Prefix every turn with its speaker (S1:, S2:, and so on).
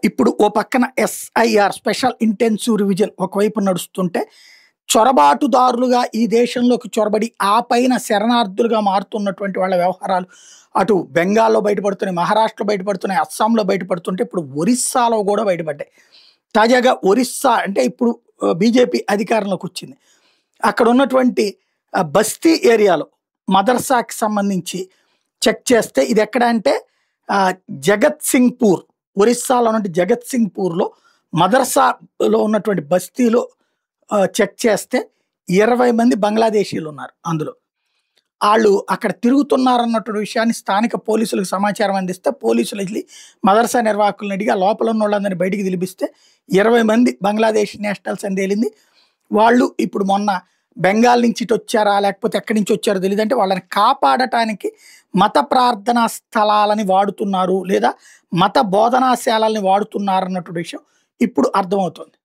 S1: ఇప్పుడు ఓ పక్కన SIR special intensive revision ఒకవైపు నడుస్తుంటే, చొరబాటుదారులుగా ఈ దేశంలోకి చొరబడి ఆ పైన శరణార్థులుగా మారుతున్నటువంటి వాళ్ళ వ్యవహారాలు అటు బెంగాల్‌లో బయటపడుతున్నాయి, మహారాష్ట్రలో బయటపడుతున్నాయి, అస్సాంలో బయటపడుతుంటే ఇప్పుడు ఒరిస్సాలో గూడా బయటపడ్డాయి. తాజాగా ఒరిస్సా అంటే ఇప్పుడు బీజేపీ అధికారంలోకొచ్చింది. అక్కడ ఉన్నటువంటి బస్తీ ఏరియాలో మదర్సాకి సంబంధించి చెక్ చేస్తే ఇదెక్కడ అంటే ఆహ్, జగత్‌సింగ్‌పూర్ ఒరిస్సాలో ఉన్నటి జగత్‌సింగ్‌పూర్‌లో మదర్సాలో ఉన్నటువంటి బస్తీలో చెక్ చేస్తే 20 మంది బంగ్లాదేశీయులున్నారు అందులో. ఆళ్ళు అక్కడ తిరుగుతున్నారన్నటువంటి విషయాన్ని స్థానిక పోలీసులకు సమాచారం అందిస్తే, పోలీసులెళ్లి మదర్సా నిర్వాహకుల్ని అడిగి, ఆ లోపల ఉన్నోళ్ళందరిని బయటికి పిలిపిస్తే 20 మంది బంగ్లాదేశ్ నేషనల్స్ అని తేలింది. వాళ్ళు ఇప్పుడు మొన్న బెంగాల్ నుంచి ఇటొచ్చారా? లేకపోతే ఎక్కడి నుంచి వచ్చారో తెలీదంటే వాళ్ళని కాపాడటానికి మత ప్రార్థనా స్థలాలని వాడుతున్నారు. లేదా మత బోధనాశాలల్ని వాడుతున్నారన్నటువంటి విషయం ఇప్పుడు అర్థమవుతోంది.